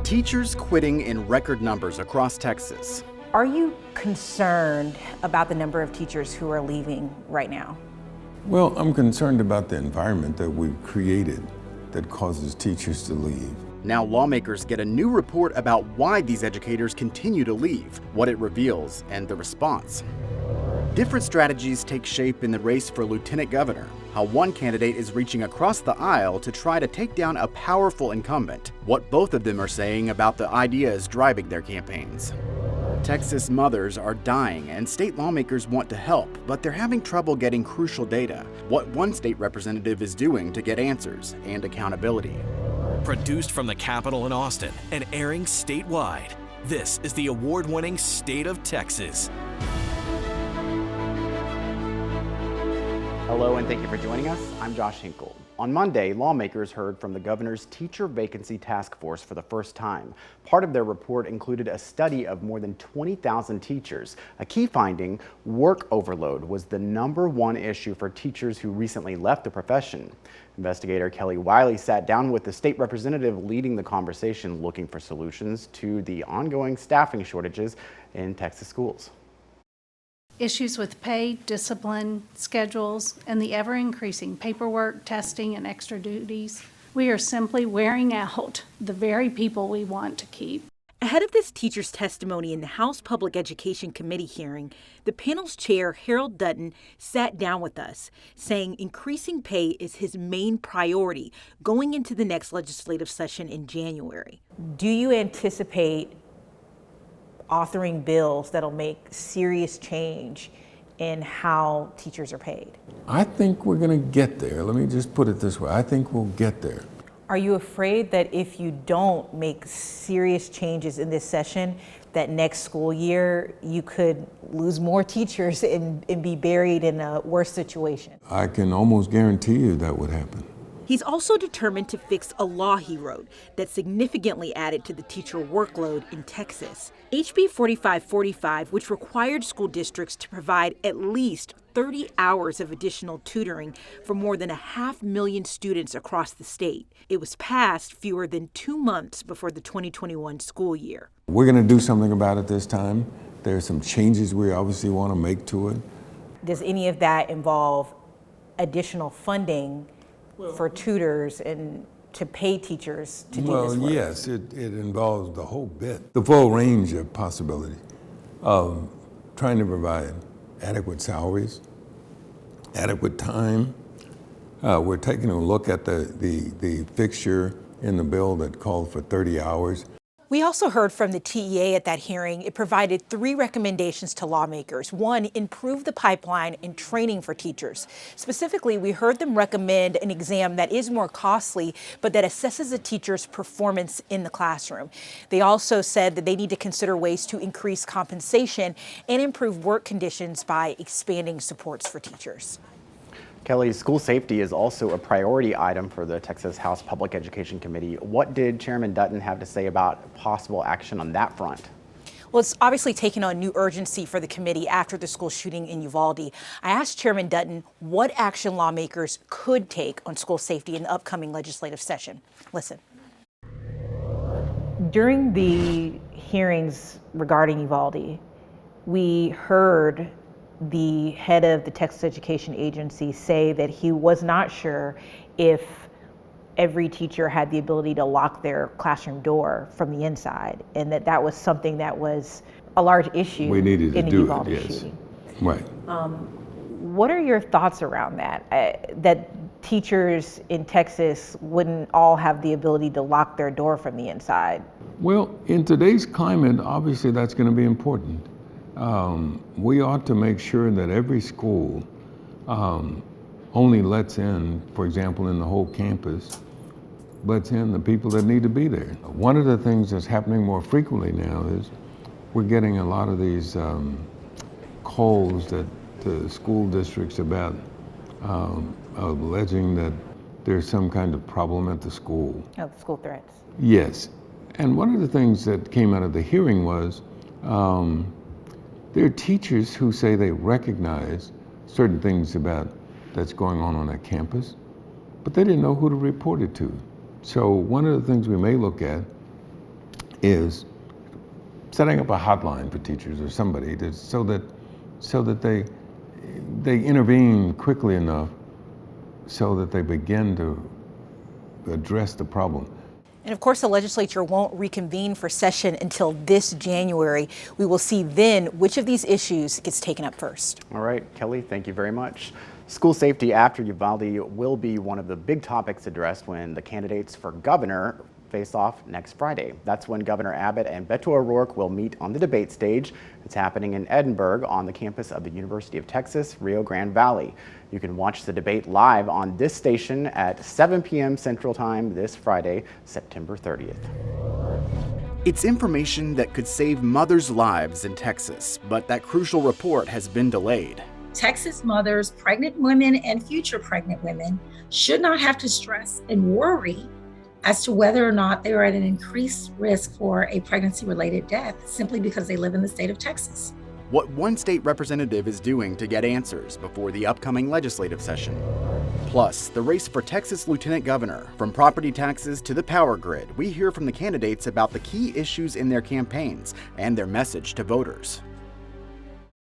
Teachers quitting in record numbers across Texas. Are you concerned about the number of teachers who are leaving right now? Well, I'm concerned about the environment that we've created that causes teachers to leave. Now lawmakers get a new report about why these educators continue to leave, what it reveals, and the response. Different strategies take shape in the race for lieutenant governor, how one candidate is reaching across the aisle to try to take down a powerful incumbent, what both of them are saying about the ideas driving their campaigns. Texas mothers are dying and state lawmakers want to help, but they're having trouble getting crucial data, what one state representative is doing to get answers and accountability. Produced from the Capitol in Austin and airing statewide, this is the award-winning State of Texas. Hello and thank you for joining us. I'm Josh Hinkle. On Monday, lawmakers heard from the governor's teacher vacancy task force for the first time. Part of their report included a study of more than 20,000 teachers. A key finding, work overload was the #1 issue for teachers who recently left the profession. Investigator Kelly Wiley sat down with the state representative leading the conversation, looking for solutions to the ongoing staffing shortages in Texas schools. Issues with pay, discipline, schedules, and the ever-increasing paperwork, testing, and extra duties. We are simply wearing out the very people we want to keep. Ahead of this teacher's testimony in the House Public Education Committee hearing, the panel's chair, Harold Dutton, sat down with us, saying increasing pay is his main priority going into the next legislative session in January. Do you anticipate authoring bills that'll make serious change in how teachers are paid? I think we're going to get there. Let me just put it this way. I think we'll get there. Are you afraid that if you don't make serious changes in this session, that next school year you could lose more teachers and be buried in a worse situation? I can almost guarantee you that would happen. He's also determined to fix a law he wrote that significantly added to the teacher workload in Texas. HB 4545, which required school districts to provide at least 30 hours of additional tutoring for more than 500,000 students across the state. It was passed fewer than 2 months before the 2021 school year. We're going to do something about it this time. There are some changes we obviously want to make to it. Does any of that involve additional funding for tutors and to pay teachers to do this work? Well, yes, it involves the whole bit, the full range of possibilities of trying to provide adequate salaries, adequate time. We're taking a look at the fixture in the bill that called for 30 hours. We also heard from the TEA at that hearing. It provided 3 recommendations to lawmakers. 1, improve the pipeline and training for teachers. Specifically, we heard them recommend an exam that is more costly, but that assesses a teacher's performance in the classroom. They also said that they need to consider ways to increase compensation and improve work conditions by expanding supports for teachers. Kelly, school safety is also a priority item for the Texas House Public Education Committee. What did Chairman Dutton have to say about possible action on that front? Well, it's obviously taken on new urgency for the committee after the school shooting in Uvalde. I asked Chairman Dutton what action lawmakers could take on school safety in the upcoming legislative session. Listen. During the hearings regarding Uvalde, we heard the head of the Texas Education Agency say that he was not sure if every teacher had the ability to lock their classroom door from the inside, and that was something that was a large issue we needed to in the do Uvalde it, yes. shooting. Right. What are your thoughts around that? That teachers in Texas wouldn't all have the ability to lock their door from the inside? Well, in today's climate, obviously that's going to be important. We ought to make sure that every school only lets in, for example, in the whole campus, lets in the people that need to be there. One of the things that's happening more frequently now is we're getting a lot of these calls to school districts about alleging that there's some kind of problem at the school. Oh, school threats. Yes. And one of the things that came out of the hearing was there are teachers who say they recognize certain things about that's going on that campus, but they didn't know who to report it to. So one of the things we may look at is setting up a hotline for teachers or somebody so that they intervene quickly enough so that they begin to address the problem. And of course, the legislature won't reconvene for session until this January. We will see then which of these issues gets taken up first. All right, Kelly, thank you very much. School safety after Uvalde will be one of the big topics addressed when the candidates for governor face off next Friday. That's when Governor Abbott and Beto O'Rourke will meet on the debate stage. It's happening in Edinburgh on the campus of the University of Texas, Rio Grande Valley. You can watch the debate live on this station at 7 p.m. Central Time this Friday, September 30th. It's information that could save mothers' lives in Texas, but that crucial report has been delayed. Texas mothers, pregnant women, and future pregnant women should not have to stress and worry as to whether or not they are at an increased risk for a pregnancy-related death simply because they live in the state of Texas. What one state representative is doing to get answers before the upcoming legislative session. Plus, the race for Texas Lieutenant Governor. From property taxes to the power grid, we hear from the candidates about the key issues in their campaigns and their message to voters.